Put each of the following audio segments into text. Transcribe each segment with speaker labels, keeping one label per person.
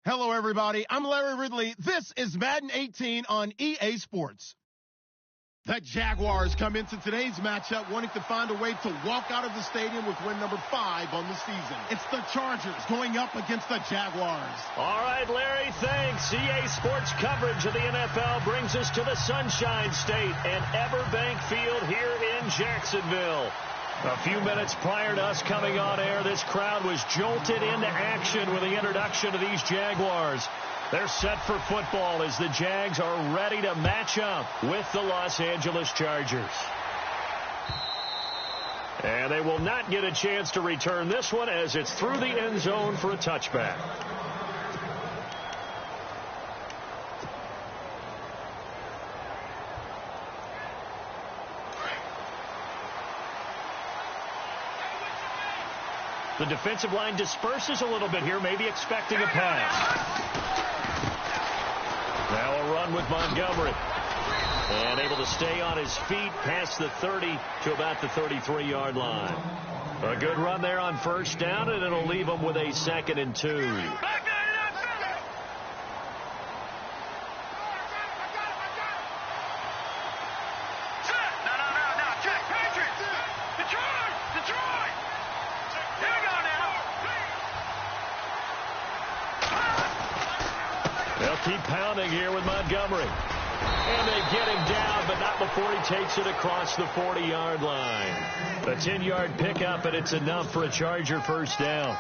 Speaker 1: Hello, everybody. I'm Larry Ridley. This is Madden 18 on EA Sports. The Jaguars come into today's matchup wanting to find a way to walk out of the stadium with win number 5 on the season. It's the Chargers going up against the Jaguars.
Speaker 2: All right, Larry, thanks. EA Sports coverage of the NFL brings us to the Sunshine State and Everbank Field here in Jacksonville. A few minutes prior to us coming on air, this crowd was jolted into action with the introduction of these Jaguars. They're set for football as the Jags are ready to match up with the Los Angeles Chargers. And they will not get a chance to return this one as it's through the end zone for a touchback. The defensive line disperses a little bit here, maybe expecting a pass. run with Montgomery. And able to stay on his feet past the 30 to about the 33-yard line. A good run there on first down, and it'll leave them with a 2nd and 2. They'll keep pounding here with Montgomery. And they get him down, but not before he takes it across the 40-yard line. A 10-yard pickup, and it's enough for a Charger first down.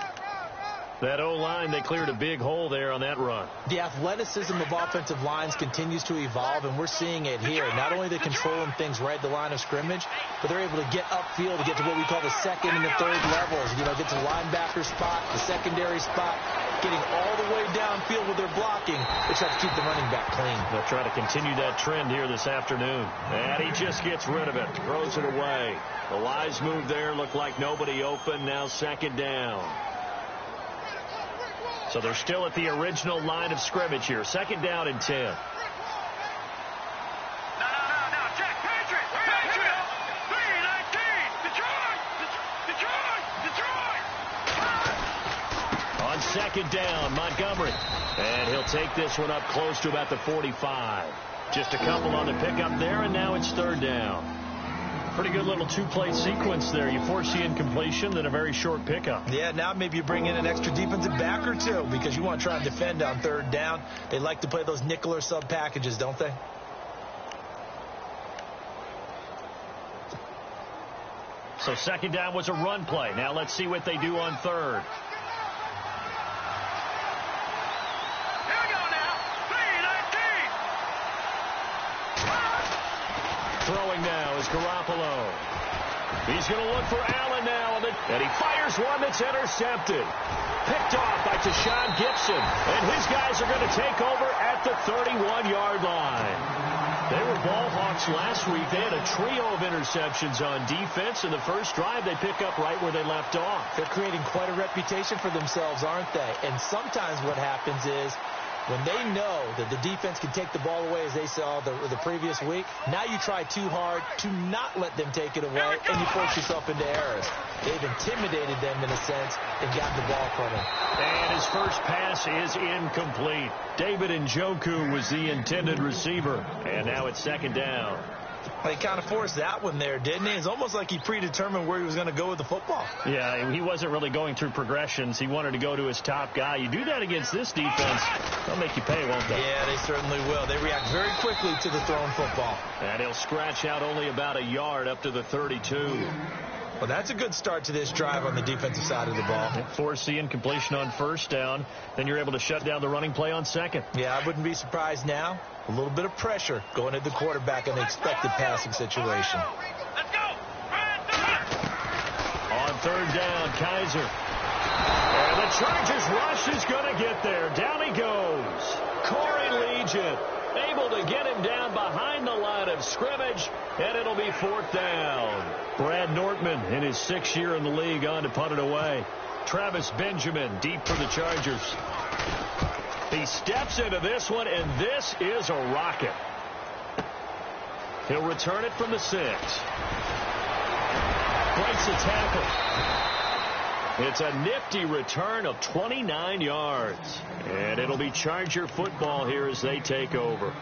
Speaker 2: That O-line, they cleared a big hole there on that run.
Speaker 3: The athleticism of offensive lines continues to evolve, and we're seeing it here. Not only are they controlling things right at the line of scrimmage, but they're able to get upfield to get to what we call the second and the third levels. You know, get to the linebacker spot, the secondary spot, getting all the way downfield with their blocking. They try to keep the running back clean.
Speaker 2: They'll try to continue that trend here this afternoon. And he just gets rid of it, throws it away. The wise move there, looked like nobody open. Now 2nd down. So they're still at the original line of scrimmage here. 2nd down and 10.
Speaker 4: No, Jack, Patriot! 3-19! Detroit!
Speaker 2: On 2nd down, Montgomery. And he'll take this one up close to about the 45. Just a couple on the pickup there, and now it's 3rd down. Pretty good little two-play sequence there. You force the incompletion, then a very short pickup.
Speaker 3: Yeah, now maybe you bring in an extra defensive back or two because you want to try and defend on 3rd down. They like to play those nickel or sub packages, don't they?
Speaker 2: So 2nd down was a run play. Now let's see what they do on 3rd. Throwing now is Garoppolo. He's going to look for Allen now, and he fires one that's intercepted. Picked off by Tashawn Gibson, and his guys are going to take over at the 31-yard line. They were ball hawks last week. They had a trio of interceptions on defense. In the first drive, they pick up right where they left off.
Speaker 3: They're creating quite a reputation for themselves, aren't they? And sometimes what happens is when they know that the defense can take the ball away, as they saw the previous week, now you try too hard to not let them take it away, and you force yourself into errors. They've intimidated them in a sense and gotten the ball from them.
Speaker 2: And his first pass is incomplete. David Njoku was the intended receiver, and now it's 2nd down.
Speaker 3: He kind of forced that one there, didn't he? It's almost like he predetermined where he was going to go with the football.
Speaker 2: Yeah, he wasn't really going through progressions. He wanted to go to his top guy. You do that against this defense, they'll make you pay, won't they?
Speaker 3: Yeah, they certainly will. They react very quickly to the thrown football.
Speaker 2: And he'll scratch out only about a yard up to the 32.
Speaker 3: Well, that's a good start to this drive on the defensive side of the ball.
Speaker 2: Force the incompletion on 1st down. Then you're able to shut down the running play on 2nd.
Speaker 3: Yeah, I wouldn't be surprised now. A little bit of pressure going at the quarterback in the expected passing situation.
Speaker 4: Let's go!
Speaker 2: On 3rd down, Kaiser. And the Chargers rush is going to get there. Down he goes. Corey Legion able to get him down behind the line of scrimmage, and it'll be 4th down. Brad Nortman in his 6th year in the league on to punt it away. Travis Benjamin deep for the Chargers. He steps into this one, and this is a rocket. He'll return it from the 6. Breaks a tackle. It's a nifty return of 29 yards. And it'll be Charger football here as they take over.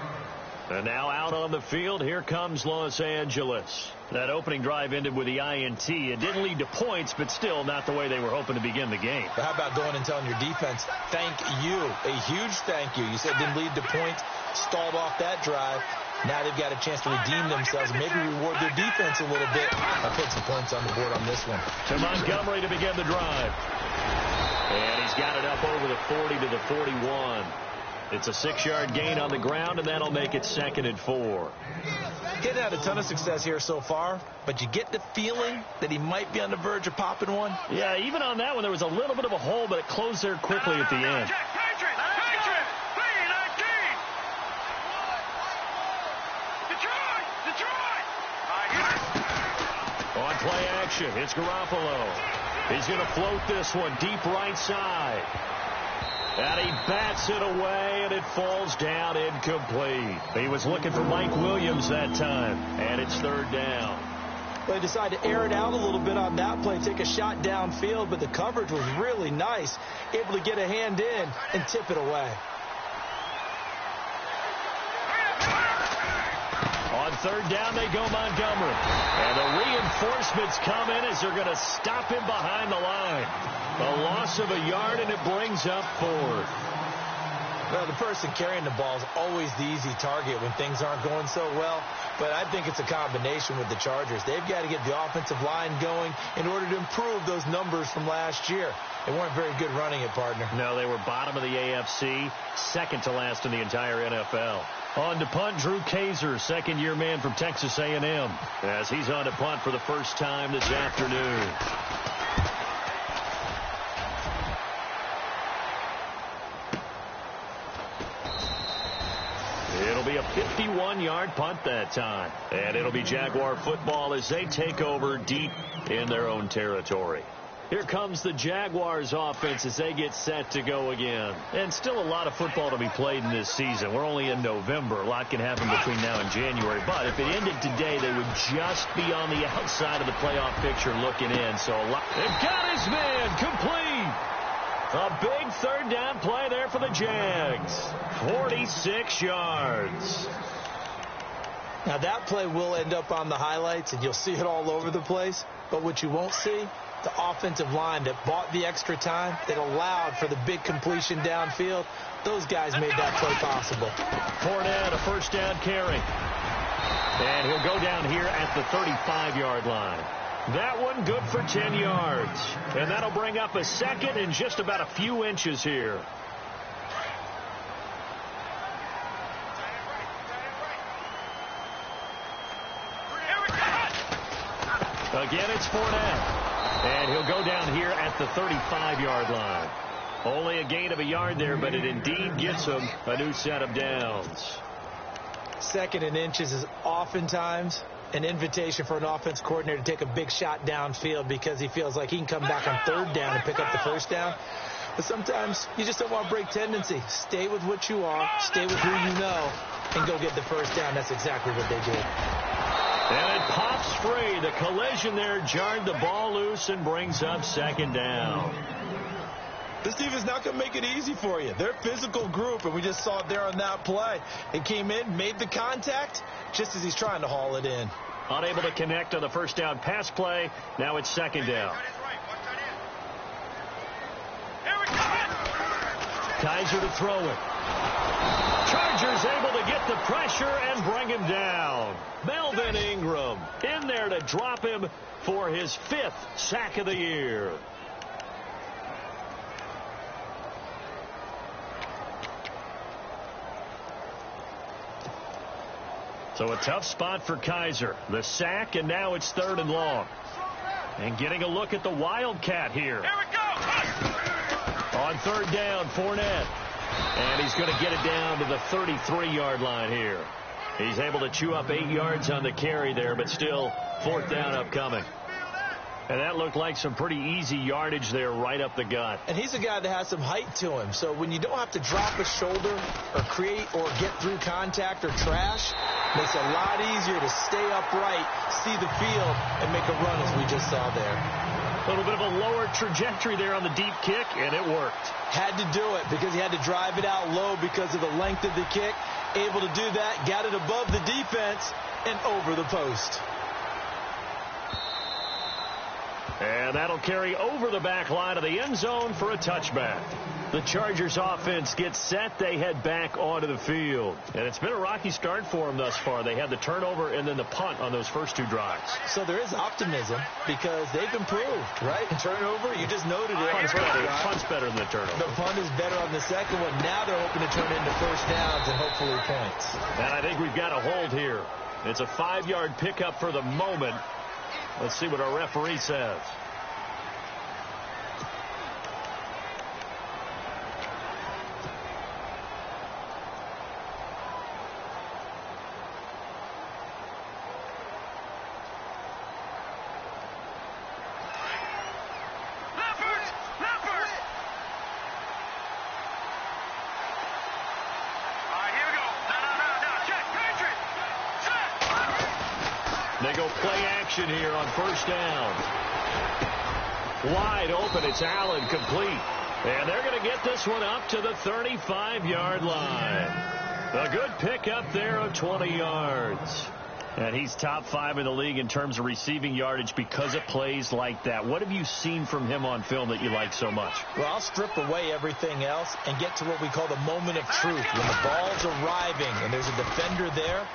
Speaker 2: And now out on the field, here comes Los Angeles. That opening drive ended with the INT. It didn't lead to points, but still not the way they were hoping to begin the game.
Speaker 3: But how about going and telling your defense, thank you, a huge thank you. You said it didn't lead to points, stalled off that drive. Now they've got a chance to redeem themselves and maybe reward their defense a little bit. I'll put some points on the board on this one.
Speaker 2: To Montgomery to begin the drive. And he's got it up over the 40 to the 41. It's a 6-yard gain on the ground, and that'll make it 2nd and 4.
Speaker 3: He hasn't had a ton of success here so far, but you get the feeling that he might be on the verge of popping one.
Speaker 2: Yeah, even on that one, there was a little bit of a hole, but it closed there quickly at the end.
Speaker 4: Patriot! 3-19! Detroit!
Speaker 2: On play action, it's Garoppolo. He's going to float this one deep right side. And he bats it away, and it falls down incomplete. He was looking for Mike Williams that time, and it's third down.
Speaker 3: They decided to air it out a little bit on that play, take a shot downfield, but the coverage was really nice, able to get a hand in and tip it away.
Speaker 2: On third down, they go Montgomery. And the reinforcements come in as they're going to stop him behind the line. A loss of a yard, and it brings up fourth.
Speaker 3: Well, the person carrying the ball is always the easy target when things aren't going so well. But I think it's a combination with the Chargers. They've got to get the offensive line going in order to improve those numbers from last year. They weren't very good running it, partner.
Speaker 2: No, they were bottom of the AFC, second to last in the entire NFL. On to punt, Drew Kaiser, second-year man from Texas A&M, as he's on to punt for the first time this afternoon. It'll be a 51-yard punt that time. And it'll be Jaguar football as they take over deep in their own territory. Here comes the Jaguars offense as they get set to go again. And still a lot of football to be played in this season. We're only in November. A lot can happen between now and January. But if it ended today, they would just be on the outside of the playoff picture looking in. So they've got his man complete. A big third down play there for the Jags. 46 yards.
Speaker 3: Now that play will end up on the highlights, and you'll see it all over the place. But what you won't see, the offensive line that bought the extra time, that allowed for the big completion downfield, those guys made that play possible.
Speaker 2: Fournette, a first down carry. And he'll go down here at the 35-yard line. That one good for 10 yards. And that'll bring up a second and just about a few inches here. Again, it's Fournette. And he'll go down here at the 35-yard line. Only a gain of a yard there, but it indeed gets him a new set of downs.
Speaker 3: Second and inches is oftentimes an invitation for an offense coordinator to take a big shot downfield because he feels like he can come back on third down and pick up the first down. But sometimes you just don't want to break tendency. Stay with what you are, stay with who you know, and go get the first down. That's exactly what they did.
Speaker 2: And it pops free. The collision there jarred the ball loose and brings up second down.
Speaker 3: This team is not going to make it easy for you. They're a physical group, and we just saw it there on that play. It came in, made the contact, just as he's trying to haul it in.
Speaker 2: Unable to connect on the first down pass play. Now it's second down. Kaiser to throw it. Chargers able to get the pressure and bring him down. Melvin Ingram in there to drop him for his 5th sack of the year. So a tough spot for Kaiser. The sack, and now it's third and long. And getting a look at the Wildcat here.
Speaker 4: Here we go.
Speaker 2: On third down, Fournette. And he's going to get it down to the 33-yard line here. He's able to chew up 8 yards on the carry there, but still fourth down upcoming. And that looked like some pretty easy yardage there right up the gut.
Speaker 3: And he's a guy that has some height to him. So when you don't have to drop a shoulder or create or get through contact or trash, makes it a lot easier to stay upright, see the field, and make a run as we just saw there.
Speaker 2: A little bit of a lower trajectory there on the deep kick, and it worked.
Speaker 3: Had to do it because he had to drive it out low because of the length of the kick. Able to do that, got it above the defense and over the post.
Speaker 2: And that'll carry over the back line of the end zone for a touchback. The Chargers offense gets set. They head back onto the field. And it's been a rocky start for them thus far. They had the turnover and then the punt on those first 2 drives.
Speaker 3: So there is optimism because they've improved, right? Turnover, you just noted it.
Speaker 2: Punt's better than the turnover.
Speaker 3: The punt is better on the second one. Now they're hoping to turn into first downs and hopefully points.
Speaker 2: And I think we've got a hold here. It's a 5-yard pickup for the moment. Let's see what our referee says. They go play action here on first down. Wide open. It's Allen, complete. And they're going to get this one up to the 35-yard line. A good pickup there of 20 yards. And he's top 5 in the league in terms of receiving yardage because of plays like that. What have you seen from him on film that you like so much?
Speaker 3: Well, I'll strip away everything else and get to what we call the moment of truth. When the ball's arriving and there's a defender there,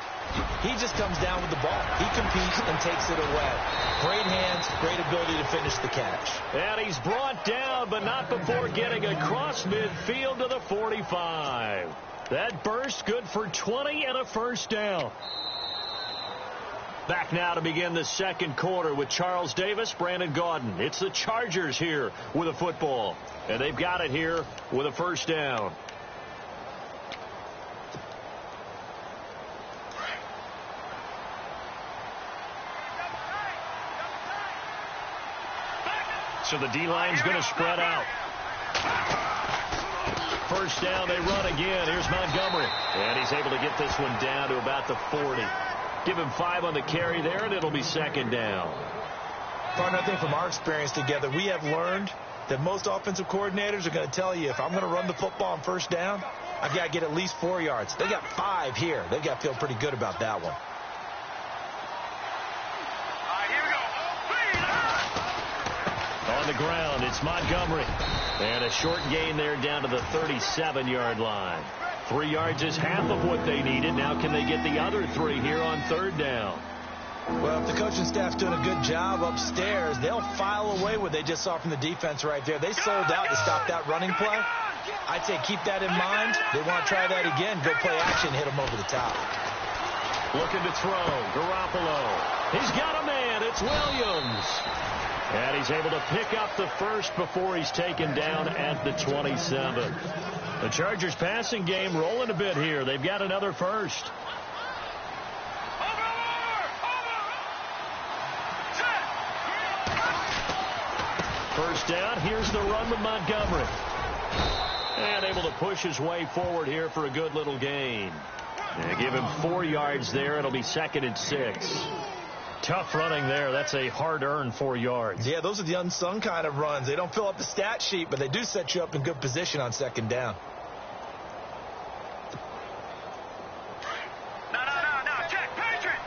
Speaker 3: he just comes down with the ball. He competes and takes it away. Great hands, great ability to finish the catch.
Speaker 2: And he's brought down, but not before getting across midfield to the 45. That burst good for 20 and a first down. Back now to begin the second quarter with Charles Davis, Brandon Gaudin. It's the Chargers here with a football. And they've got it here with a first down. So the D-line's going to spread out. First down, they run again. Here's Montgomery. And he's able to get this one down to about the 40. Give him 5 on the carry there, and it'll be second down.
Speaker 3: Partner, I think from our experience together, we have learned that most offensive coordinators are going to tell you, if I'm going to run the football on first down, I've got to get at least 4 yards. They got 5 here. They've got to feel pretty good about that one.
Speaker 2: On the ground, it's Montgomery. And a short gain there down to the 37-yard line. 3 yards is half of what they needed. Now can they get the other 3 here on third down?
Speaker 3: Well, if the coaching staff's doing a good job upstairs, they'll file away what they just saw from the defense right there. They sold out to stop that running play. I'd say keep that in mind. They want to try that again. Go play action, hit them over the top.
Speaker 2: Looking to throw. Garoppolo. He's got a man. It's Williams. And he's able to pick up the first before he's taken down at the 27. The Chargers passing game rolling a bit here. They've got another first. First down. Here's the run with Montgomery. And able to push his way forward here for a good little gain. And give him 4 yards there. It'll be second and 6. Tough running there. That's a hard-earned 4 yards.
Speaker 3: Yeah, those are the unsung kind of runs. They don't fill up the stat sheet, but they do set you up in good position on second down.
Speaker 4: No. Check. Patriot.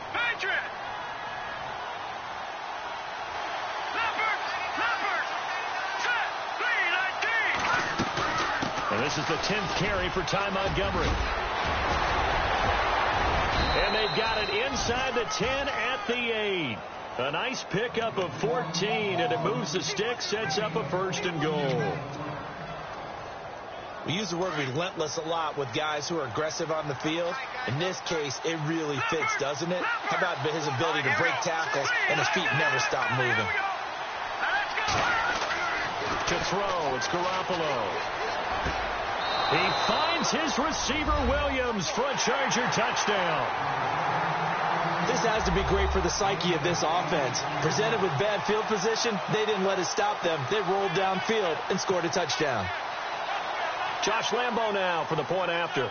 Speaker 4: Numbers. Set. 3-19.
Speaker 2: And this is the 10th carry for Ty Montgomery. And they've got it inside the 10 at the 8. A nice pickup of 14, and it moves the stick, sets up a first and goal.
Speaker 3: We use the word relentless a lot with guys who are aggressive on the field. In this case, it really fits, doesn't it? How about his ability to break tackles and his feet never stop moving?
Speaker 2: To throw, it's Garoppolo. He finds his receiver, Williams, for a Charger touchdown.
Speaker 3: This has to be great for the psyche of this offense. Presented with bad field position, they didn't let it stop them. They rolled downfield and scored a touchdown.
Speaker 2: Josh Lambo now for the point after.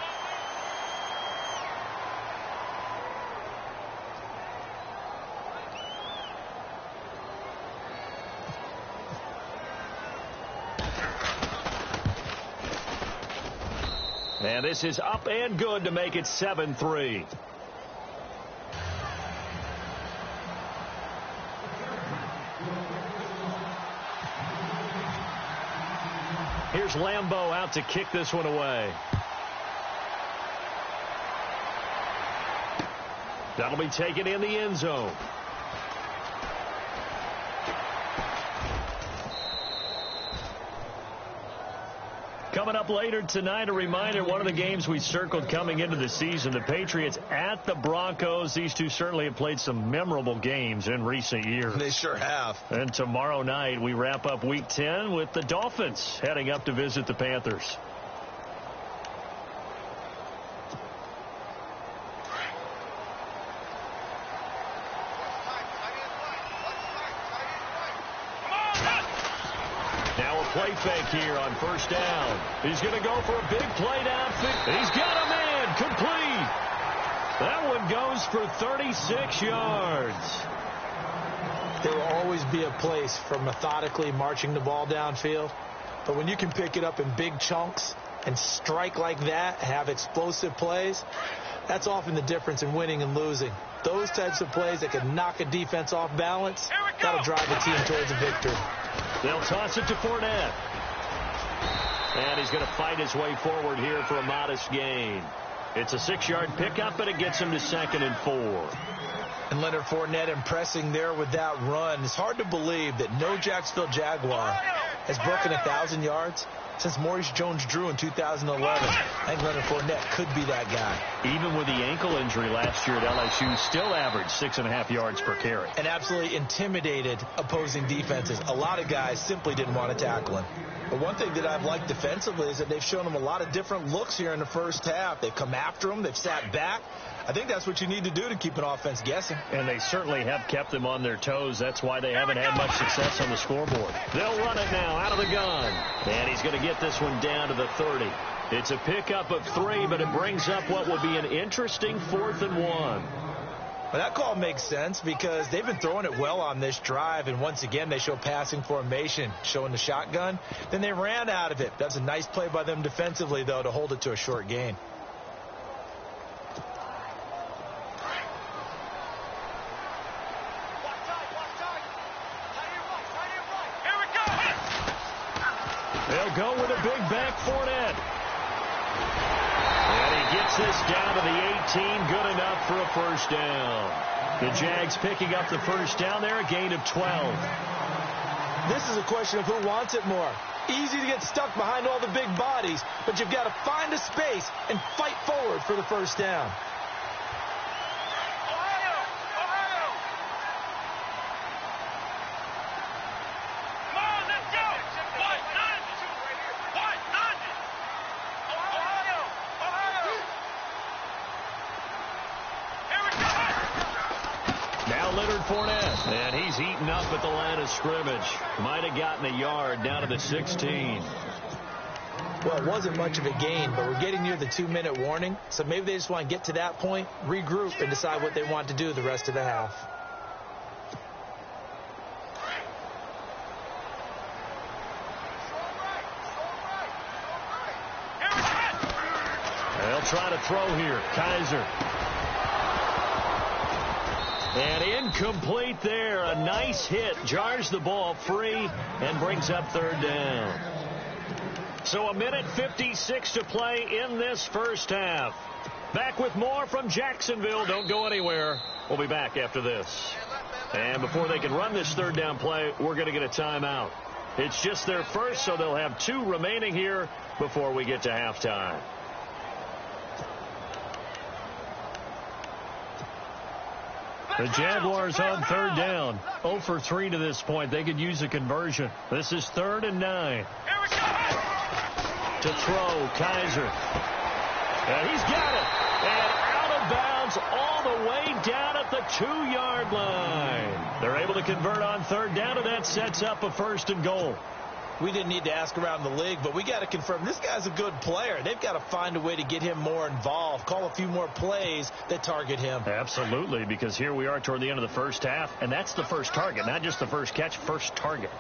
Speaker 2: And this is up and good to make it 7-3. Here's Lambo out to kick this one away. That'll be taken in the end zone. Coming up later tonight, a reminder, one of the games we circled coming into the season, the Patriots at the Broncos. These two certainly have played some memorable games in recent years.
Speaker 3: They sure have.
Speaker 2: And tomorrow night, we wrap up Week 10 with the Dolphins heading up to visit the Panthers. Play fake here on first down. He's going to go for a big play downfield. He's got a man complete. That one and goes for 36 yards.
Speaker 3: There will always be a place for methodically marching the ball downfield. But when you can pick it up in big chunks and strike like that, have explosive plays, that's often the difference in winning and losing. Those types of plays that can knock a defense off balance, that'll drive the team towards a victory.
Speaker 2: They'll toss it to Fournette. And he's going to fight his way forward here for a modest gain. It's a 6-yard pickup, and it gets him to 2nd and 4.
Speaker 3: And Leonard Fournette impressing there with that run. It's hard to believe that no Jacksonville Jaguar has broken 1,000 yards since Maurice Jones-Drew in 2011. I think Leonard Fournette could be that guy.
Speaker 2: Even with the ankle injury last year at LSU, still averaged 6.5 yards per carry.
Speaker 3: And absolutely intimidated opposing defenses. A lot of guys simply didn't want to tackle him. But one thing that I've liked defensively is that they've shown him a lot of different looks here in the first half. They've come after him. They've sat back. I think that's what you need to do to keep an offense guessing.
Speaker 2: And they certainly have kept them on their toes. That's why they haven't had much success on the scoreboard. They'll run it now out of the gun. And he's going to get this one down to the 30. It's a pickup of 3, but it brings up what will be an interesting 4th and 1.
Speaker 3: Well, that call makes sense because they've been throwing it well on this drive, and once again they show passing formation, showing the shotgun. Then they ran out of it. That's a nice play by them defensively, though, to hold it to a short gain.
Speaker 2: They'll go with a big back Fournette. And he gets this down to the 18, good enough for a first down. The Jags picking up the first down there, a gain of 12.
Speaker 3: This is a question of who wants it more. Easy to get stuck behind all the big bodies, but you've got to find a space and fight forward for the first down.
Speaker 2: Fournette, and he's eaten up at the line of scrimmage. Might have gotten a yard down to the 16.
Speaker 3: Well, it wasn't much of a gain, but we're getting near the 2-minute warning, so maybe they just want to get to that point, regroup, and decide what they want to do the rest of the half.
Speaker 2: They'll try to throw here. Kaiser. And incomplete there. A nice hit. Jars the ball free and brings up 3rd down. So 1:56 to play in this first half. Back with more from Jacksonville. Don't go anywhere. We'll be back after this. And before they can run this 3rd down play, we're going to get a timeout. It's just their first, so they'll have 2 remaining here before we get to halftime. The Jaguars on 3rd down. 0 for 3 to this point. They could use a conversion. This is 3rd and 9. To throw, Kaiser. And he's got it. And out of bounds all the way down at the 2-yard line. They're able to convert on 3rd down, and that sets up a 1st and goal.
Speaker 3: We didn't need to ask around the league, but we got to confirm this guy's a good player. They've got to find a way to get him more involved, call a few more plays that target him.
Speaker 2: Absolutely, because here we are toward the end of the first half, and that's the first target, not just the first catch, first target.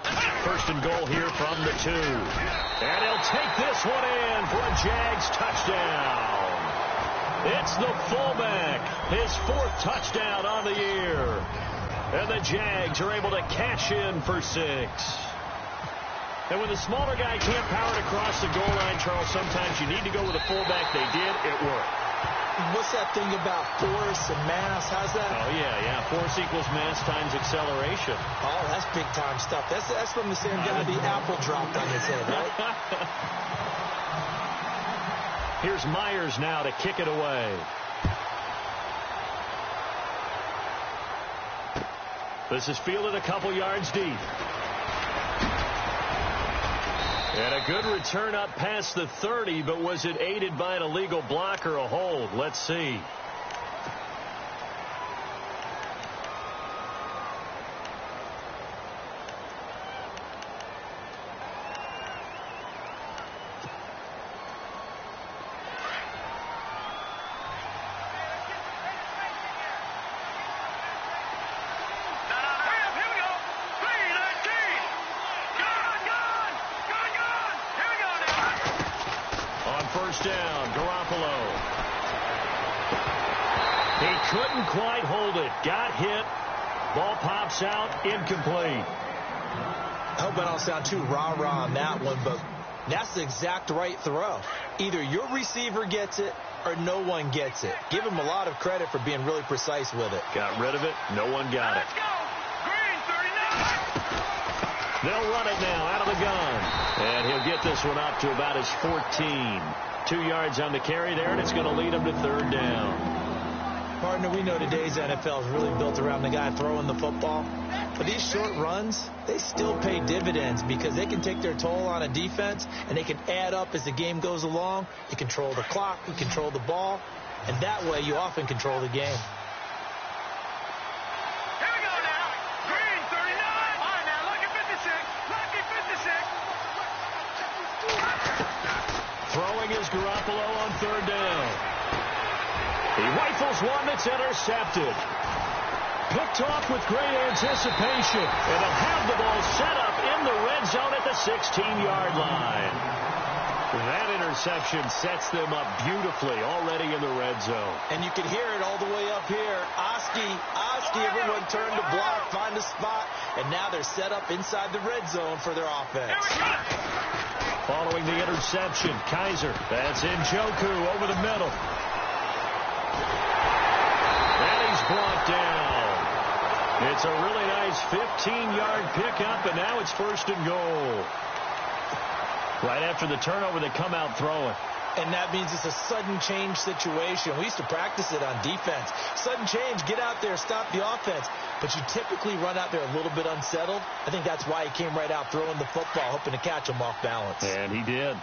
Speaker 2: 1st and goal here from the 2. And he'll take this one in for a Jags touchdown. It's the fullback, his 4th touchdown on the year. And the Jags are able to cash in for 6. And when the smaller guy can't power it across the goal line, Charles, sometimes you need to go with a fullback. They did. It worked.
Speaker 3: What's that thing about force and mass? How's that?
Speaker 2: Oh, yeah. Force equals mass times acceleration.
Speaker 3: Oh, that's big-time stuff. That's from the same guy the apple dropped on his head, right?
Speaker 2: Here's Myers now to kick it away. This is fielded a couple yards deep. And a good return up past the 30, but was it aided by an illegal block or a hold? Let's see. first down. Garoppolo. He couldn't quite hold it. Got hit. Ball pops out. Incomplete.
Speaker 3: I hope I don't sound too rah-rah on that one, but that's the exact right throw. Either your receiver gets it or no one gets it. Give him a lot of credit for being really precise with it.
Speaker 2: Got rid of it. No one got it.
Speaker 4: Let's go. Green 39.
Speaker 2: They'll run it now out of the gun. And he'll get this one up to about his 14. 2 yards on the carry there, and it's going to lead him to third down.
Speaker 3: Partner, we know today's NFL is really built around the guy throwing the football. But these short runs, they still pay dividends because they can take their toll on a defense, and they can add up as the game goes along. You control the clock, you control the ball, and that way you often control the game.
Speaker 4: Here we go now. Green 39. All right, now lucky 56. Lucky 56.
Speaker 2: Throwing is Garoppolo on third down. He rifles one that's intercepted. Picked off with great anticipation. And they'll have the ball set up in the red zone at the 16-yard line. That interception sets them up beautifully already in the red zone.
Speaker 3: And you can hear it all the way up here. Oski, everyone turned to block, find a spot, and now they're set up inside the red zone for their offense.
Speaker 2: Following the interception, Kaiser. That's Njoku over the middle. And he's brought down. It's a really nice 15-yard pickup, and now it's first and goal. Right after the turnover, they come out throwing.
Speaker 3: And that means it's a sudden change situation. We used to practice it on defense. Sudden change, get out there, stop the offense. But you typically run out there a little bit unsettled. I think that's why he came right out throwing the football, hoping to catch him off balance.
Speaker 2: And he did.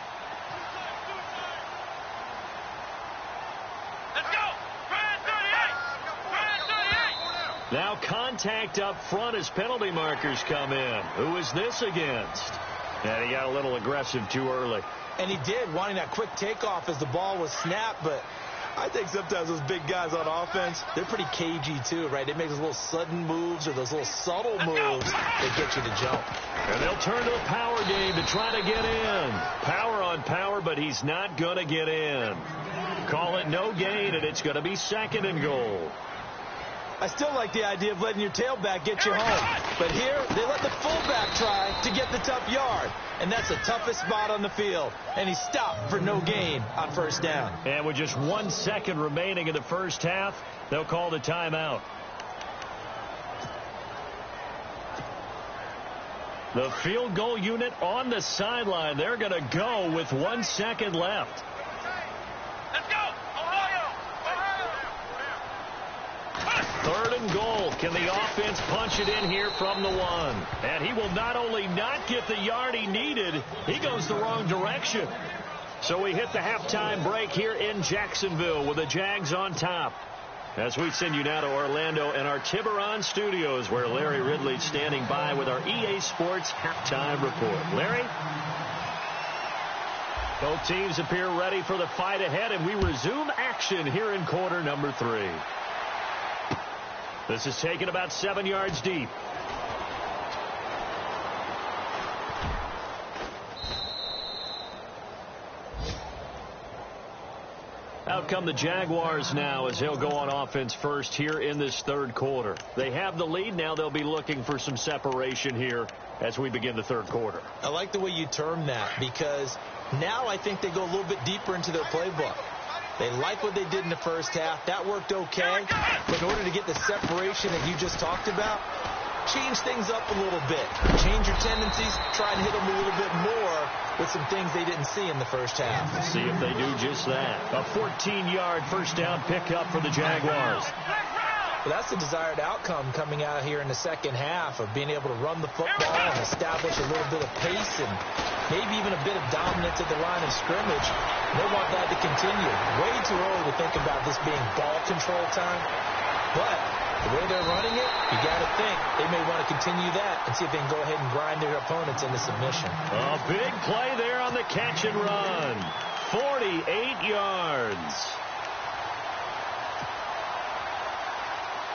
Speaker 2: Now contact up front as penalty markers come in. Who is this against? And he got a little aggressive too early.
Speaker 3: And he did, wanting that quick takeoff as the ball was snapped. But I think sometimes those big guys on offense, they're pretty cagey too, right? They make those little sudden moves or those little subtle moves that get you to jump.
Speaker 2: And they'll turn to the power game to try to get in. Power on power, but he's not going to get in. Call it no gain, and it's going to be second and goal.
Speaker 3: I still like the idea of letting your tailback get you home. But here, they let the fullback try to get the tough yard. And that's the toughest spot on the field. And he stopped for no gain on first down.
Speaker 2: And with just 1 second remaining in the first half, they'll call the timeout. The field goal unit on the sideline. They're going to go with 1 second left.
Speaker 4: Let's go.
Speaker 2: Third and goal. Can the offense punch it in here from the 1? And he will not only not get the yard he needed, he goes the wrong direction. So we hit the halftime break here in Jacksonville with the Jags on top. As we send you now to Orlando and our Tiburon studios, where Larry Ridley's standing by with our EA Sports halftime report. Larry? Both teams appear ready for the fight ahead, and we resume action here in quarter number 3. This is taken about 7 yards deep. Out come the Jaguars now as they'll go on offense first here in this third quarter. They have the lead. Now they'll be looking for some separation here as we begin the third quarter.
Speaker 3: I like the way you term that because now I think they go a little bit deeper into their playbook. They like what they did in the first half. That worked okay. But in order to get the separation that you just talked about, change things up a little bit. Change your tendencies. Try and hit them a little bit more with some things they didn't see in the first half.
Speaker 2: See if they do just that. A 14-yard first down pickup for the Jaguars.
Speaker 3: Well, that's the desired outcome coming out here in the second half of being able to run the football and establish a little bit of pace and maybe even a bit of dominance at the line of scrimmage. They want that to continue. Way too early to think about this being ball control time. But the way they're running it, you got to think they may want to continue that and see if they can go ahead and grind their opponents into submission.
Speaker 2: A big play there on the catch and run. 48 yards.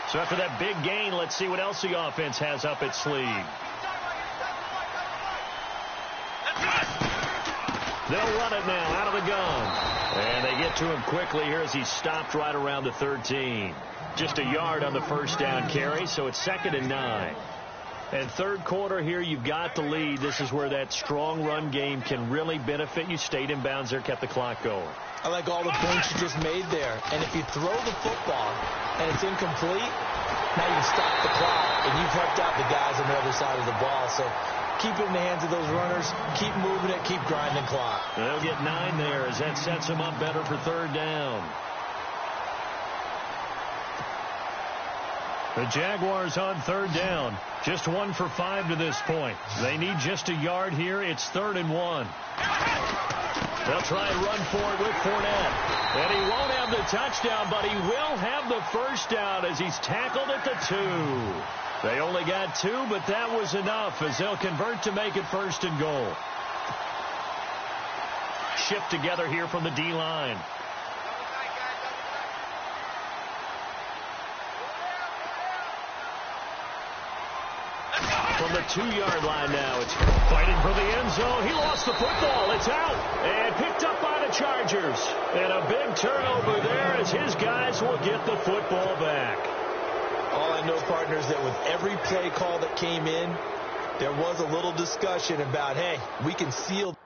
Speaker 2: So after that big gain, let's see what else the offense has up its sleeve. They'll run it now out of the gun. And they get to him quickly here as he stopped right around the 13. Just a yard on the first down carry, so it's 2nd and 9. And third quarter here, you've got the lead. This is where that strong run game can really benefit you. Stayed in bounds there, kept the clock going.
Speaker 3: I like all the points you just made there. And if you throw the football and it's incomplete, now you can stop the clock, and you've helped out the guys on the other side of the ball. So keep it in the hands of those runners. Keep moving it. Keep grinding clock.
Speaker 2: They'll get 9 there as that sets them up better for third down. The Jaguars on third down. Just 1 for 5 to this point. They need just a yard here. It's 3rd and 1. They'll try and run for it with Fournette. And he won't have the touchdown, but he will have the first down as he's tackled at the 2. They only got 2, but that was enough as they'll convert to make it 1st and goal. Shift together here from the D-line. From the 2-yard line now. It's fighting for the end zone. He lost the football. It's out. And picked up by the Chargers. And a big turnover there as his guys will get the football back.
Speaker 3: All I know, partners, that with every play call that came in, there was a little discussion about, hey, we can seal.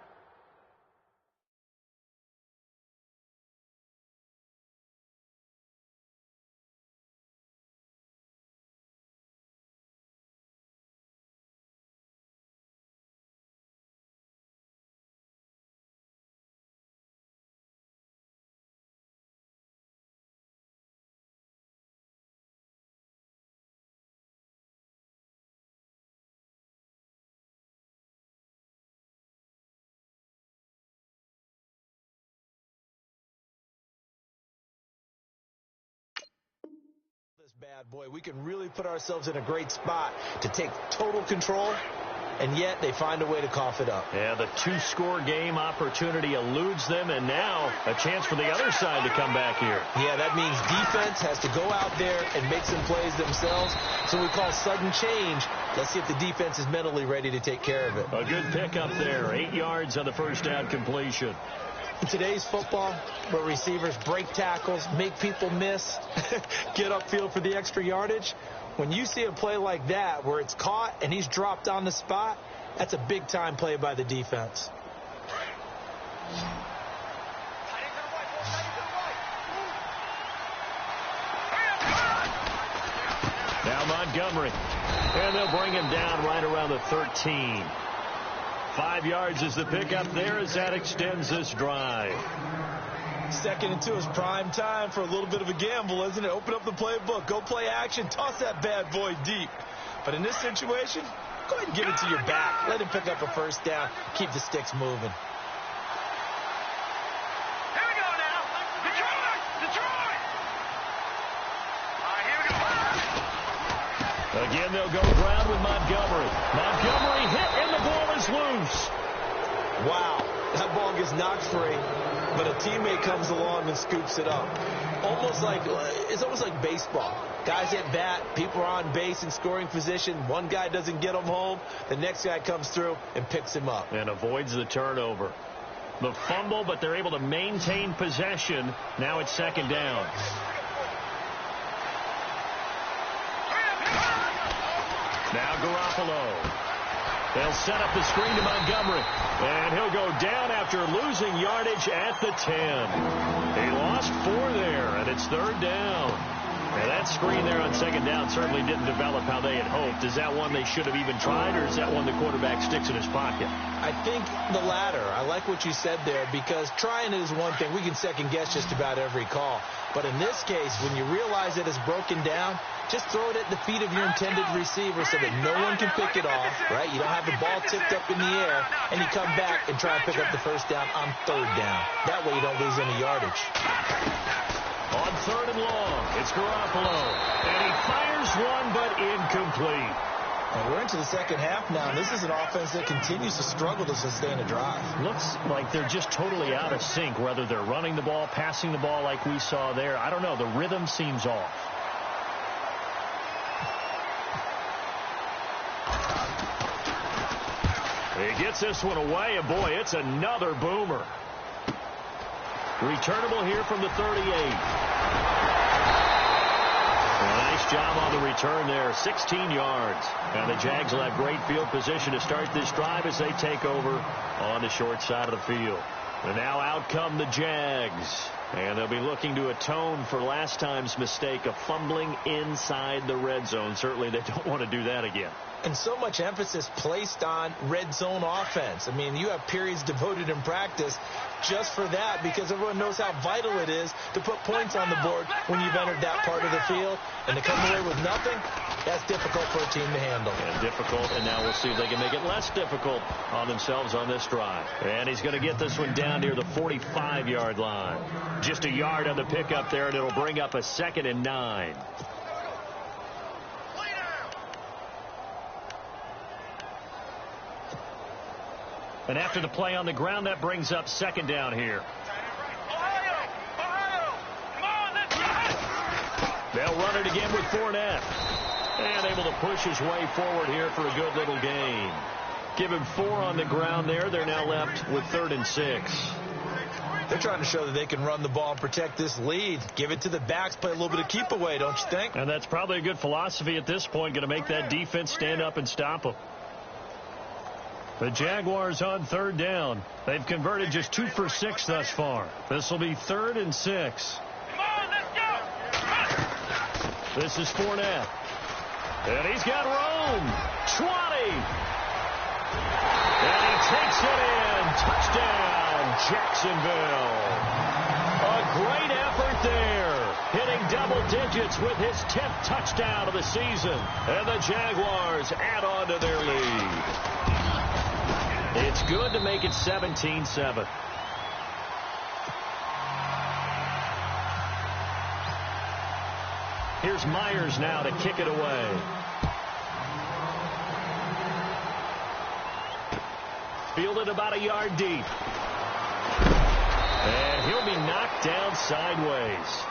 Speaker 3: Bad boy, we can really put ourselves in a great spot to take total control, and yet they find a way to cough it up.
Speaker 2: Yeah, the 2-score game opportunity eludes them, and now a chance for the other side to come back here.
Speaker 3: Yeah, that means defense has to go out there and make some plays themselves. So we call sudden change. Let's see if the defense is mentally ready to take care of it.
Speaker 2: A good pickup there. 8 yards on the first down completion.
Speaker 3: In today's football, where receivers break tackles, make people miss, get upfield for the extra yardage, when you see a play like that where it's caught and he's dropped on the spot, that's a big-time play by the defense.
Speaker 2: Now Montgomery. And they'll bring him down right around the 13. 5 yards is the pickup there as that extends this drive.
Speaker 3: 2nd and 2 is prime time for a little bit of a gamble, isn't it? Open up the playbook. Go play action. Toss that bad boy deep. But in this situation, go ahead and give it to your back. Let him pick up a first down. Keep the sticks moving.
Speaker 4: Here we go now. Detroit! All right, here we go.
Speaker 2: Again, they'll go ground with Montgomery. Montgomery hit, and the ball is loose.
Speaker 3: Wow, that ball gets knocked free, but a teammate comes along and scoops it up. It's almost like baseball. Guys at bat, people are on base in scoring position. One guy doesn't get him home. The next guy comes through and picks him up.
Speaker 2: And avoids the turnover. The fumble, but they're able to maintain possession. Now it's 2nd down. Now Garoppolo. They'll set up the screen to Montgomery. And he'll go down after losing yardage at the 10. He lost 4 there, and it's 3rd down. And that screen there on 2nd down certainly didn't develop how they had hoped. Is that one they should have even tried, or is that one the quarterback sticks in his pocket?
Speaker 3: I think the latter. I like what you said there, because trying it is one thing. We can second-guess just about every call. But in this case, when you realize that it's broken down, just throw it at the feet of your intended receiver so that no one can pick it off, right? You don't have the ball tipped up in the air, and you come back and try and pick up the first down on 3rd down. That way you don't lose any yardage.
Speaker 2: On 3rd and long, it's Garoppolo. And he fires one, but incomplete.
Speaker 3: And we're into the second half now. This is an offense that continues to struggle to sustain a drive.
Speaker 2: Looks like they're just totally out of sync, whether they're running the ball, passing the ball like we saw there. I don't know. The rhythm seems off. He gets this one away, and boy, it's another boomer. Returnable here from the 38. Nice job on the return there, 16 yards. And the Jags will have great field position to start this drive as they take over on the short side of the field. And now out come the Jags. And they'll be looking to atone for last time's mistake of fumbling inside the red zone. Certainly they don't want to do that again.
Speaker 3: And so much emphasis placed on red zone offense. I mean, you have periods devoted in practice just for that because everyone knows how vital it is to put points on the board when you've entered that part of the field. And to come away with nothing, that's difficult for a team to handle.
Speaker 2: And difficult, and now we'll see if they can make it less difficult on themselves on this drive. And he's going to get this one down near the 45-yard line. Just a yard on the pickup there, and it'll bring up a 2nd and 9. And after the play on the ground, that brings up 2nd down here. They'll run it again with Fournette. And able to push his way forward here for a good little gain. Give him 4 on the ground there. They're now left with 3rd and 6.
Speaker 3: They're trying to show that they can run the ball and protect this lead. Give it to the backs, play a little bit of keep away, don't you think?
Speaker 2: And that's probably a good philosophy at this point. Going to make that defense stand up and stop them. The Jaguars on 3rd down. They've converted just 2 for 6 thus far. This will be 3rd and 6.
Speaker 4: Come on, let's go.
Speaker 2: This is Fournette. And he's got room. 20. And he takes it in. Touchdown, Jacksonville. A great effort there. Hitting double digits with his 10th touchdown of the season. And the Jaguars add on to their lead. It's good to make it 17-7. Here's Myers now to kick it away. Fielded about a yard deep. And he'll be knocked down sideways.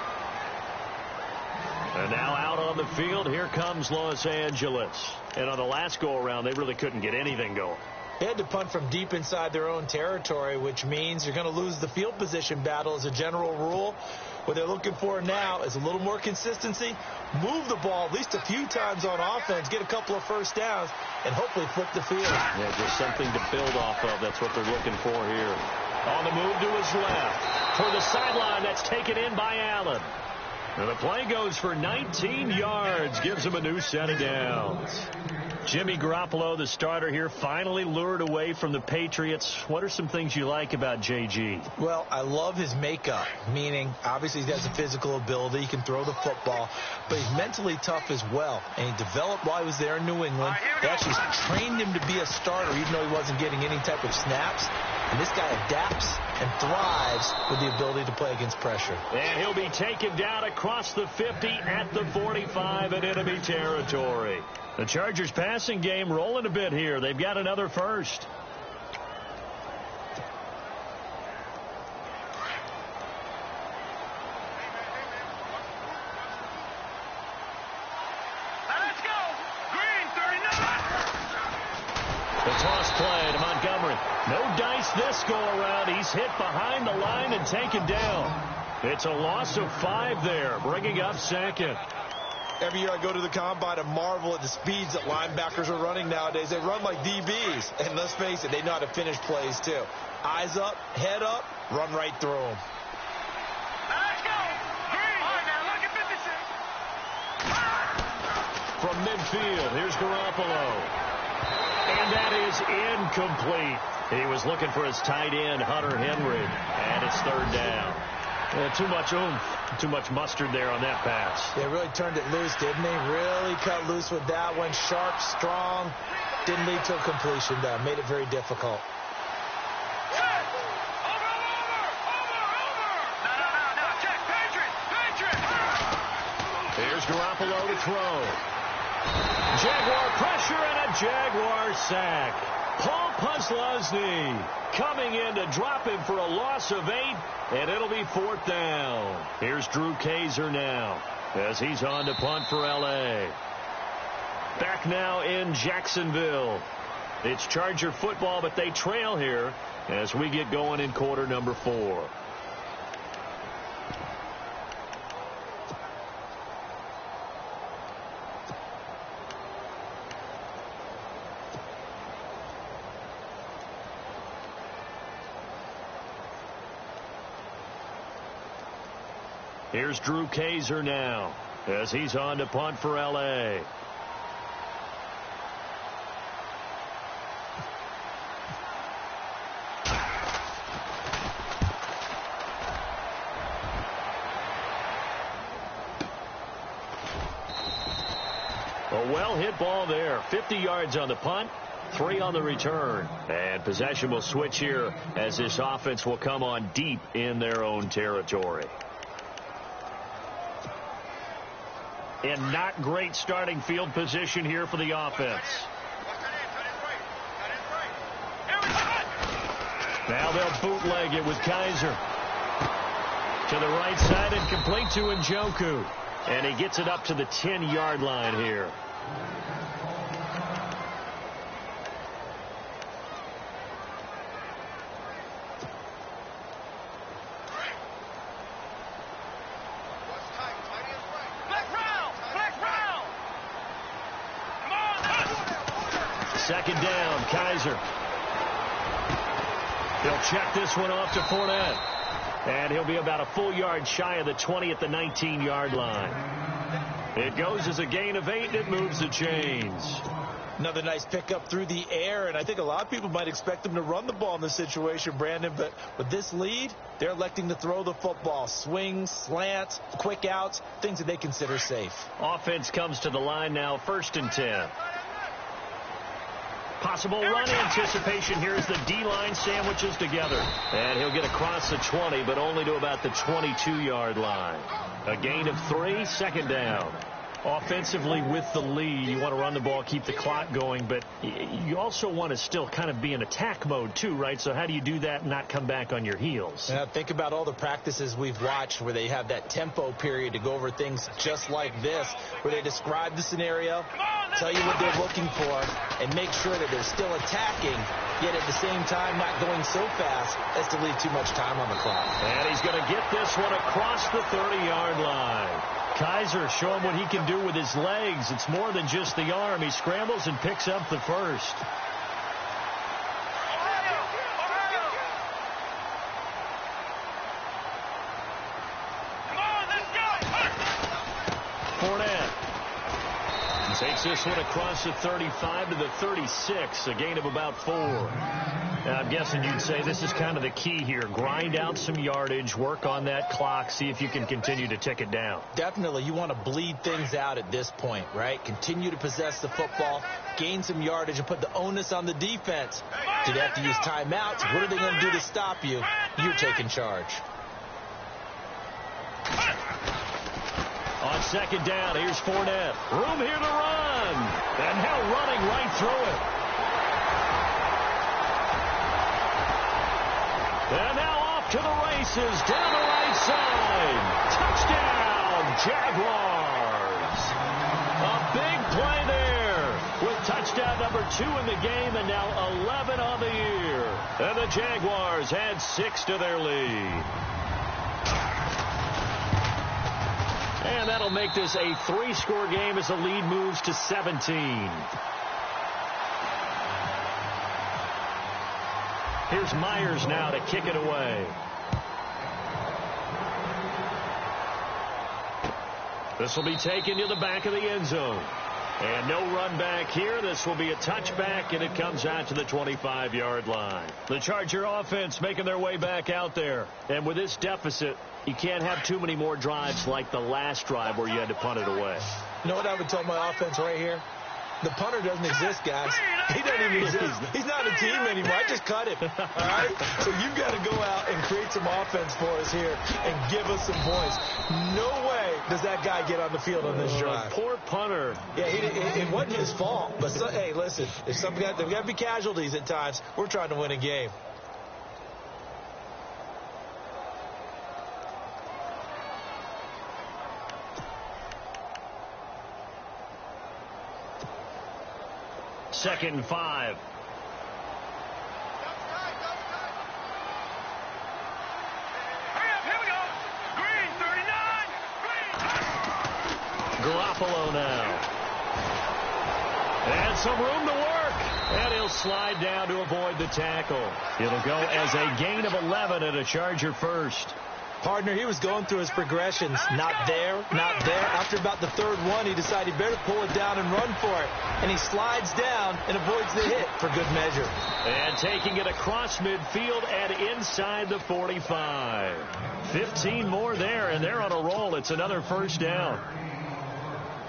Speaker 2: And now out on the field, here comes Los Angeles. And on the last go-around, they really couldn't get anything going.
Speaker 3: They had to punt from deep inside their own territory, which means you're going to lose the field position battle as a general rule. What they're looking for now is a little more consistency, move the ball at least a few times on offense, get a couple of first downs, and hopefully flip the field.
Speaker 2: Yeah, just something to build off of. That's what they're looking for here. On the move to his left. For the sideline, that's taken in by Allen. And the play goes for 19 yards, gives him a new set of downs. Jimmy Garoppolo, the starter here, finally lured away from the Patriots. What are some things you like about JG?
Speaker 3: Well, I love his makeup, meaning obviously he has the physical ability. He can throw the football, but he's mentally tough as well. And he developed while he was there in New England. They actually trained him to be a starter, even though he wasn't getting any type of snaps. And this guy adapts and thrives with the ability to play against pressure.
Speaker 2: And he'll be taken down across the 50 at the 45 in enemy territory. The Chargers passing game rolling a bit here. They've got another first.
Speaker 4: Let's go. Green 39.
Speaker 2: The toss play to Montgomery. No dice this go around. He's hit behind the line and taken down. It's a loss of 5 there, bringing up 2nd.
Speaker 3: Every year I go to the combine and marvel at the speeds that linebackers are running nowadays. They run like DBs. And let's face it, they know how to finish plays too. Eyes up, head up, run right through them.
Speaker 4: Let's go. Green. All right, now look at 56.
Speaker 2: From midfield, here's Garoppolo. And that is incomplete. He was looking for his tight end, Hunter Henry. And it's 3rd down. Too much oomph, too much mustard there on that pass.
Speaker 3: They really turned it loose, didn't they? Really cut loose with that one. Sharp, strong. Didn't lead to a completion, though. Made it very difficult.
Speaker 4: Over. No. Check. Patriot.
Speaker 2: Here's Garoppolo to throw. Jaguar pressure and a Jaguar sack. Paul Posluszny coming in to drop him for a loss of 8, and it'll be 4th down. Here's Drew Kaiser now as he's on to punt for L.A. Back now in Jacksonville. It's Charger football, but they trail here as we get going in quarter number 4. Here's Drew Kaiser now as he's on to punt for L.A. A well-hit ball there. 50 yards on the punt, 3 on the return. And possession will switch here as this offense will come on deep in their own territory. And not great starting field position here for the offense. Now they'll bootleg it with Kaiser. To the right side and complete to Njoku. And he gets it up to the 10-yard line here. Second down, Kaiser. He'll check this one off to Fournette. And he'll be about a full yard shy of the 20 at the 19-yard line. It goes as a gain of 8, and it moves the chains.
Speaker 3: Another nice pickup through the air, and I think a lot of people might expect them to run the ball in this situation, Brandon, but with this lead, they're electing to throw the football. Swings, slants, quick outs, things that they consider safe.
Speaker 2: Offense comes to the line now, 1st and 10. Possible run anticipation here as the D-line sandwiches together. And he'll get across the 20, but only to about the 22-yard line. A gain of 3, second down. Offensively with the lead, you want to run the ball, keep the clock going, but you also want to still kind of be in attack mode too, right? So how do you do that and not come back on your heels?
Speaker 3: Yeah, think about all the practices we've watched where they have that tempo period to go over things just like this, where they describe the scenario, tell you what they're looking for, and make sure that they're still attacking, yet at the same time not going so fast as to leave too much time on the clock.
Speaker 2: And he's going to get this one across the 30-yard line. Kaiser show him what he can do with his legs. It's more than just the arm. He scrambles and picks up the first. Fournette takes this one across the 35 to the 36, a gain of about 4. Now, I'm guessing you'd say this is kind of the key here. Grind out some yardage, work on that clock, see if you can continue to tick it down.
Speaker 3: Definitely. You want to bleed things out at this point, right? Continue to possess the football, gain some yardage, and put the onus on the defense. Do they have to use timeouts? What are they going to do to stop you? You're taking charge.
Speaker 2: On second down, here's Fournette. Room here to run. And now running right through it. And now off to the races, down the right side. Touchdown, Jaguars. A big play there with touchdown number 2 in the game and now 11 on the year. And the Jaguars add 6 to their lead. And that'll make this a 3-score game as the lead moves to 17. Here's Myers now to kick it away. This will be taken to the back of the end zone. And no run back here. This will be a touchback, and it comes out to the 25-yard line. The Charger offense making their way back out there. And with this deficit, you can't have too many more drives like the last drive where you had to punt it away.
Speaker 3: You know what I would tell my offense right here? The punter doesn't exist, guys. He doesn't even exist. He's not a team anymore. I just cut him. All right? So you've got to go out and create some offense for us here and give us some points. No way does that guy get on the field on this drive.
Speaker 2: Poor punter.
Speaker 3: Yeah, it wasn't his fault. But, hey, listen, if there's got to be casualties at times. We're trying to win a game.
Speaker 2: Second and 5.
Speaker 4: Here we go. Green, 39.
Speaker 2: Garoppolo now. And some room to work. And he'll slide down to avoid the tackle. It'll go as a gain of 11 and a Charger first.
Speaker 3: Partner, he was going through his progressions. Not there, not there. After about the third one, he decided he better pull it down and run for it. And he slides down and avoids the hit for good measure.
Speaker 2: And taking it across midfield and inside the 45. 15 more there, and they're on a roll. It's another first down.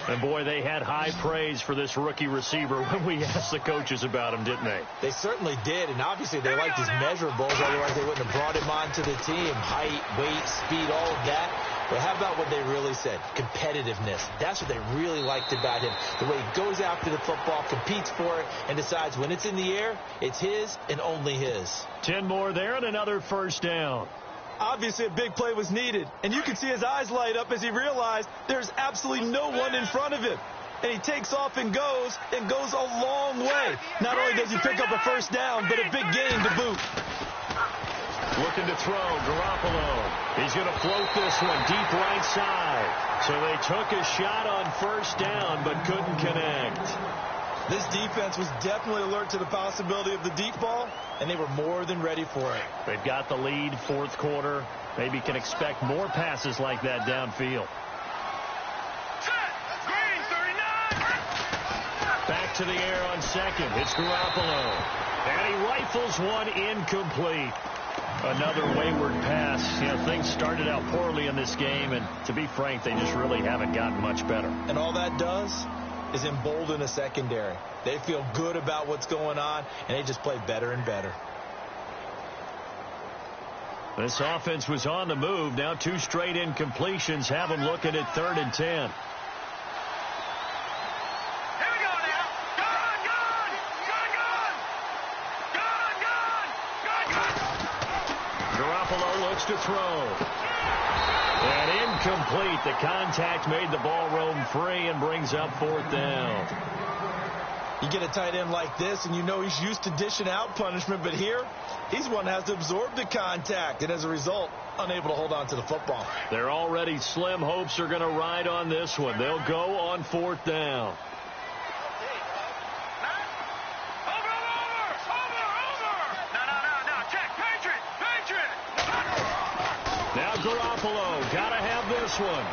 Speaker 2: And, boy, they had high praise for this rookie receiver when we asked the coaches about him, didn't they?
Speaker 3: They certainly did, and obviously they liked his measurables. Otherwise, they wouldn't have brought him onto the team. Height, weight, speed, all of that. But how about what they really said? Competitiveness. That's what they really liked about him. The way he goes after the football, competes for it, and decides when it's in the air, it's his and only his.
Speaker 2: 10 more there and another first down.
Speaker 3: Obviously, a big play was needed, and you can see his eyes light up as he realized there's absolutely no one in front of him. And he takes off and goes a long way. Not only does he pick up a first down, but a big gain to boot.
Speaker 2: Looking to throw, Garoppolo. He's going to float this one deep right side. So they took a shot on first down, but couldn't connect.
Speaker 3: This defense was definitely alert to the possibility of the deep ball, and they were more than ready for it.
Speaker 2: They've got the lead, fourth quarter. Maybe can expect more passes like that downfield.
Speaker 4: Green 39.
Speaker 2: Back to the air on second. It's Garoppolo. And he rifles one incomplete. Another wayward pass. You know, things started out poorly in this game, and to be frank, they just really haven't gotten much better.
Speaker 3: And all that does is embolden a secondary. They feel good about what's going on, and they just play better and better.
Speaker 2: This offense was on the move. Now 2 straight incompletions have them looking at 3rd and 10.
Speaker 4: Here we go now. Gun.
Speaker 2: Garoppolo looks to throw. And incomplete. The contact made the ball roam free and brings up 4th down.
Speaker 3: You get a tight end like this, and you know he's used to dishing out punishment, but here, he's one that has to absorb the contact, and as a result, unable to hold on to the football.
Speaker 2: Their already slim hopes are going to ride on this one. They'll go on 4th down.
Speaker 4: No. Check. Patriot.
Speaker 2: Now Garoppolo, got to have this one.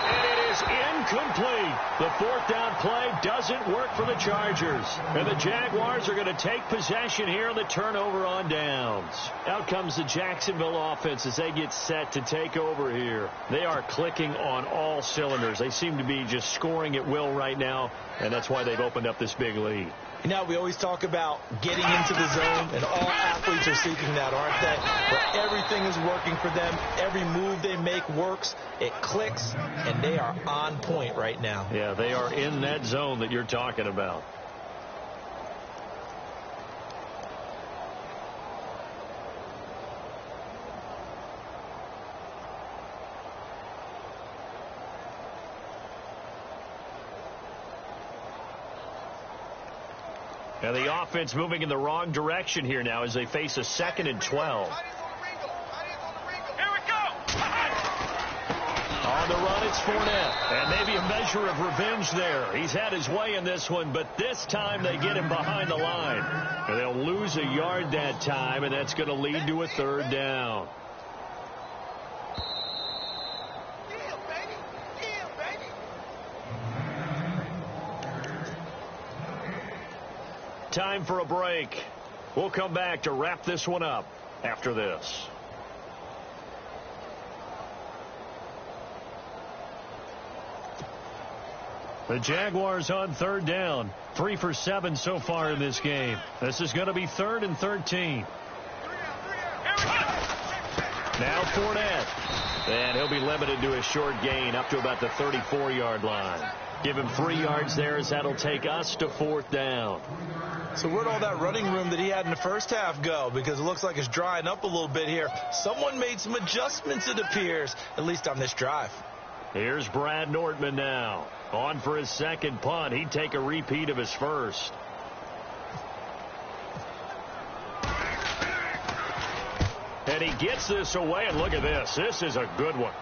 Speaker 2: And it is incomplete. The 4th down play doesn't work for the Chargers. And the Jaguars are going to take possession here on the turnover on downs. Out comes the Jacksonville offense as they get set to take over here. They are clicking on all cylinders. They seem to be just scoring at will right now, and that's why they've opened up this big lead.
Speaker 3: You know, we always talk about getting into the zone, and all athletes are seeking that, aren't they? Where everything is working for them. Every move they make works. It clicks, and they are on point right now.
Speaker 2: Yeah, they are in that zone that you're talking about. And the offense moving in the wrong direction here now as they face a 2nd and 12.
Speaker 4: Here we go.
Speaker 2: On the run, it's Fournette. And maybe a measure of revenge there. He's had his way in this one, but this time they get him behind the line. And they'll lose a yard that time, and that's going to lead to a 3rd down. Time for a break. We'll come back to wrap this one up after this. The Jaguars on 3rd down. 3 for 7 so far in this game. This is going to be 3rd and 13. Now Fournette. And he'll be limited to a short gain up to about the 34-yard line. Give him 3 yards there as that'll take us to 4th down.
Speaker 3: So where'd all that running room that he had in the first half go? Because it looks like it's drying up a little bit here. Someone made some adjustments, it appears, at least on this drive.
Speaker 2: Here's Brad Nortman now. On for his 2nd punt. He'd take a repeat of his first. And he gets this away, and look at this. This is a good one.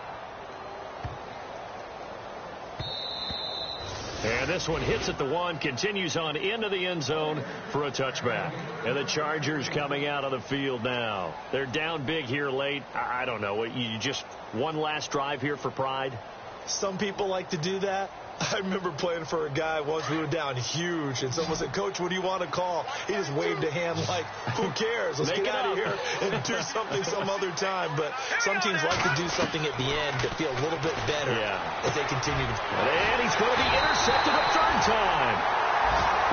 Speaker 2: And And this one hits at the one, continues on into the end zone for a touchback. And the Chargers coming out of the field now. They're down big here late. I don't know. You just one last drive here for pride?
Speaker 3: Some people like to do that. I remember playing for a guy once. We were down huge, and someone said, "Coach, what do you want to call?" He just waved a hand like, "Who cares? Let's get out of here and do something some other time." But some teams like to do something at the end to feel a little bit better as they continue to.
Speaker 2: And he's going to be intercepted a third time.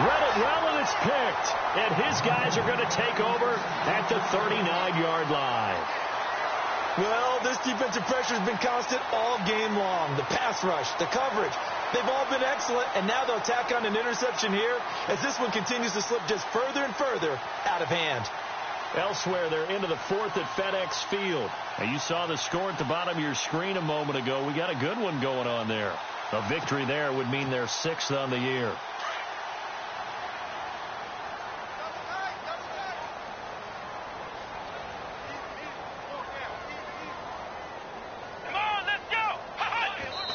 Speaker 2: Read it well, and it's picked. And his guys are going to take over at the 39-yard line.
Speaker 3: Well, this defensive pressure has been constant all game long. The pass rush, the coverage, they've all been excellent, and now they'll tack on an interception here as this one continues to slip just further and further out of hand.
Speaker 2: Elsewhere, they're into the fourth at FedEx Field. Now, you saw the score at the bottom of your screen a moment ago. We got a good one going on there. A victory there would mean they're 6th on the year.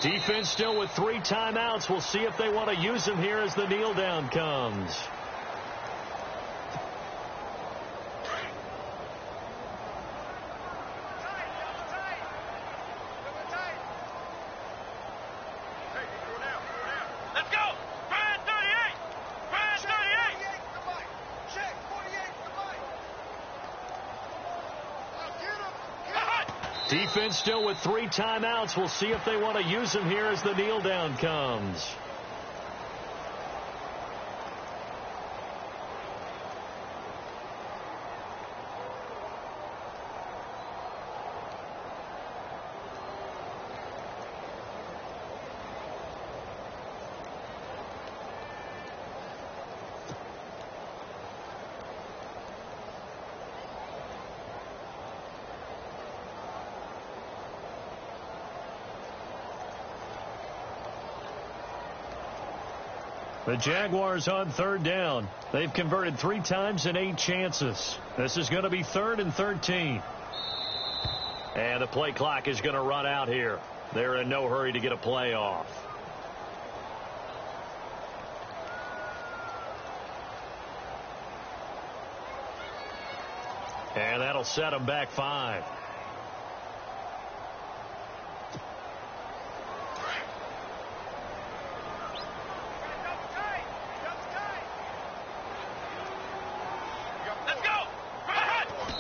Speaker 2: Defense still with 3 timeouts. We'll see if they want to use them here as the kneel down comes.
Speaker 4: Let's go! Brad 38! Brad 38! Check 48!
Speaker 2: Defense still with 3 timeouts. We'll see if they want to use them here as the kneel down comes. The Jaguars on 3rd down. They've converted 3 times in 8 chances. This is going to be 3rd and 13. And the play clock is going to run out here. They're in no hurry to get a play off. And that'll set them back 5.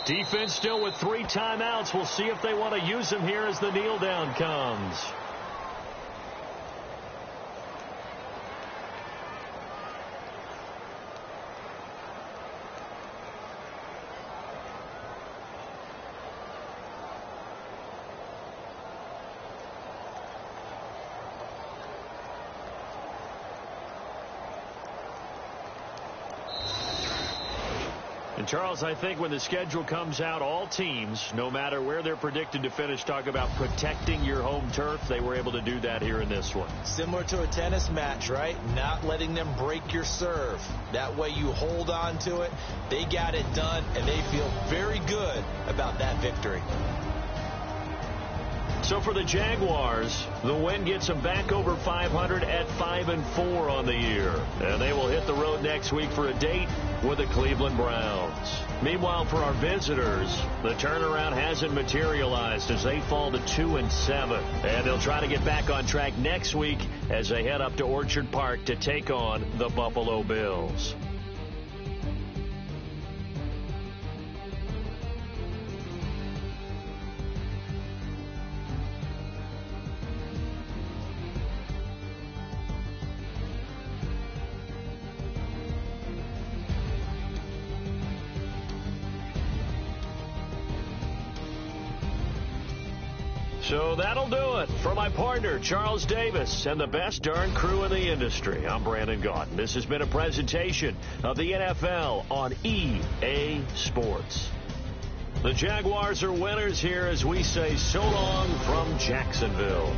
Speaker 2: Defense still with 3 timeouts. We'll see if they want to use them here as the kneel down comes. And Charles, I think when the schedule comes out, all teams, no matter where they're predicted to finish, talk about protecting your home turf. They were able to do that here in this one.
Speaker 3: Similar to a tennis match, right? Not letting them break your serve. That way you hold on to it. They got it done, and they feel very good about that victory.
Speaker 2: So for the Jaguars, the win gets them back over 500 at 5-4 on the year. And they will hit the road next week for a date with the Cleveland Browns. Meanwhile, for our visitors, the turnaround hasn't materialized as they fall to 2-7. And they'll try to get back on track next week as they head up to Orchard Park to take on the Buffalo Bills. So that'll do it. For my partner, Charles Davis, and the best darn crew in the industry, I'm Brandon Gaudin. This has been a presentation of the NFL on EA Sports. The Jaguars are winners here as we say so long from Jacksonville.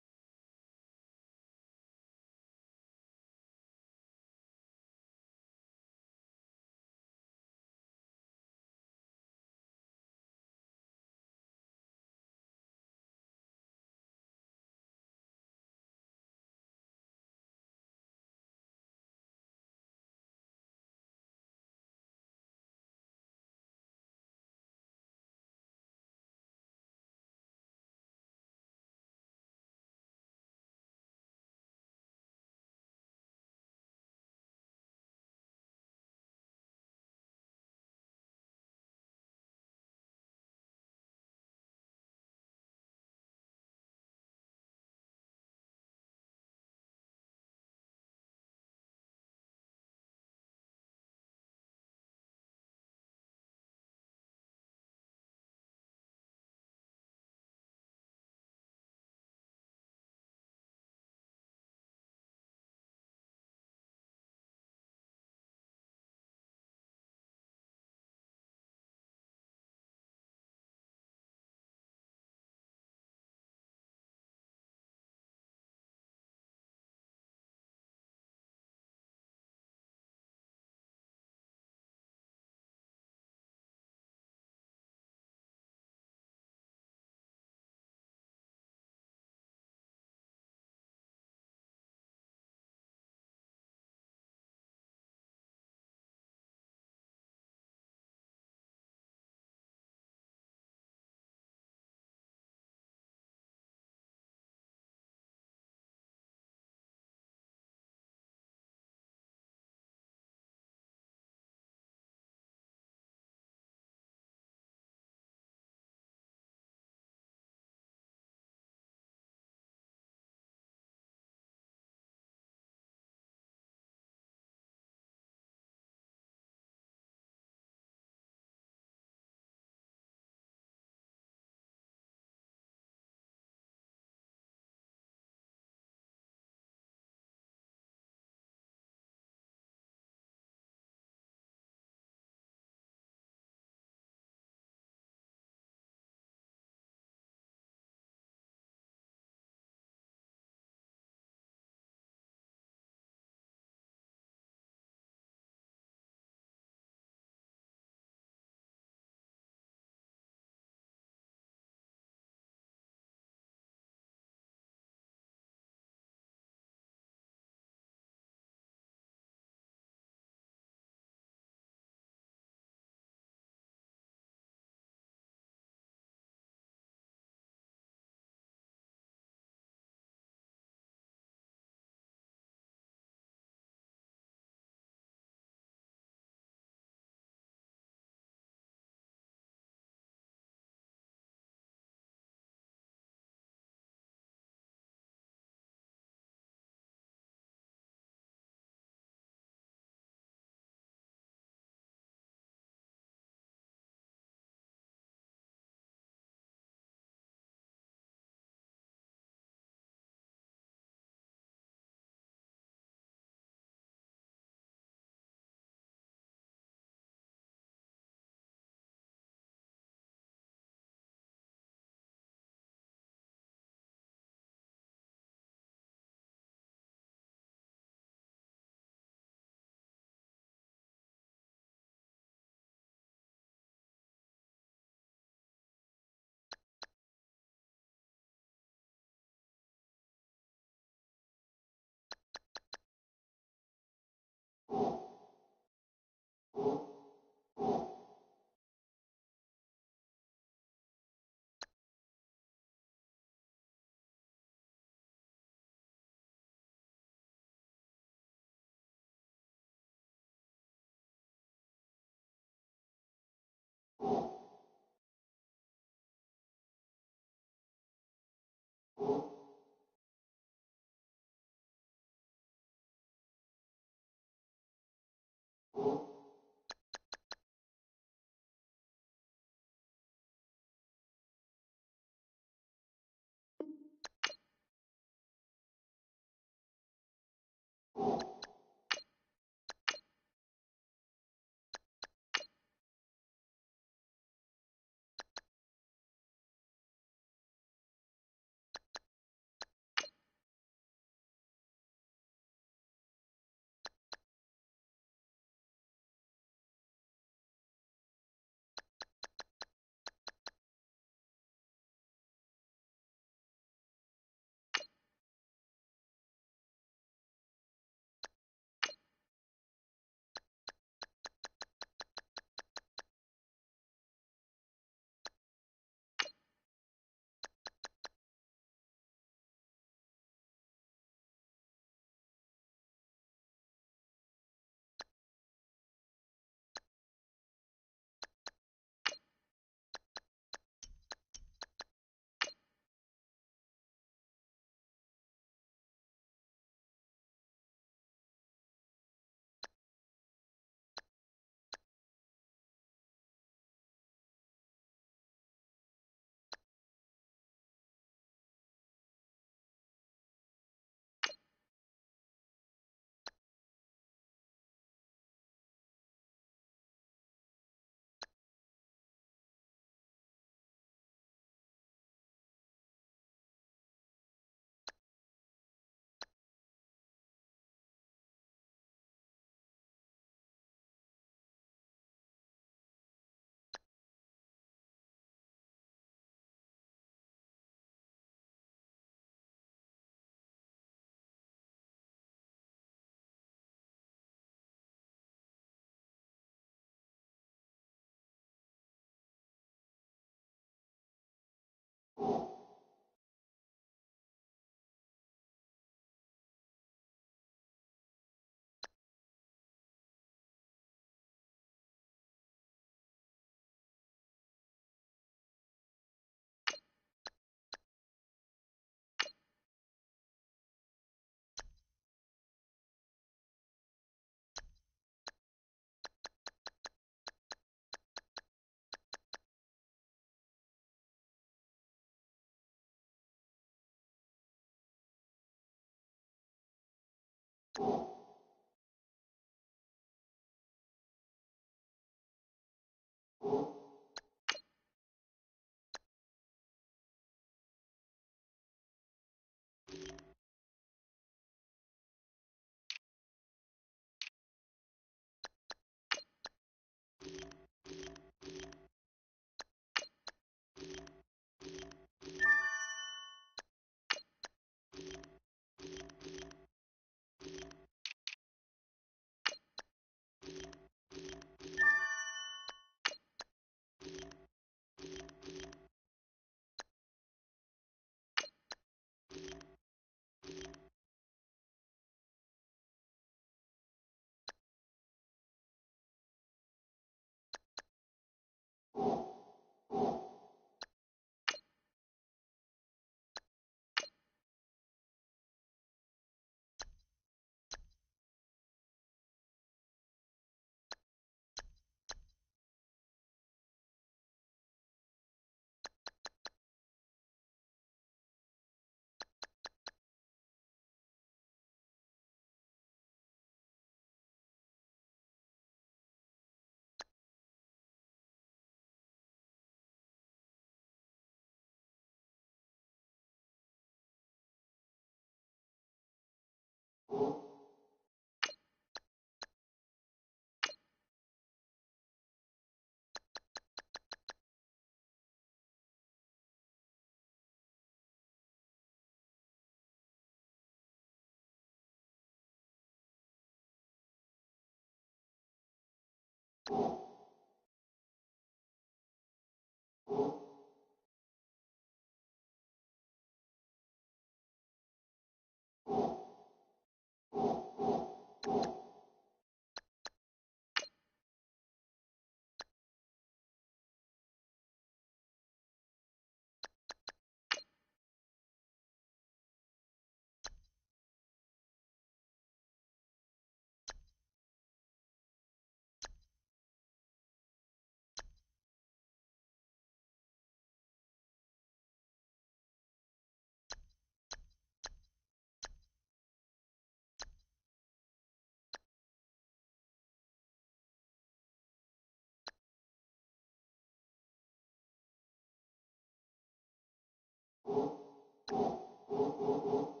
Speaker 1: it.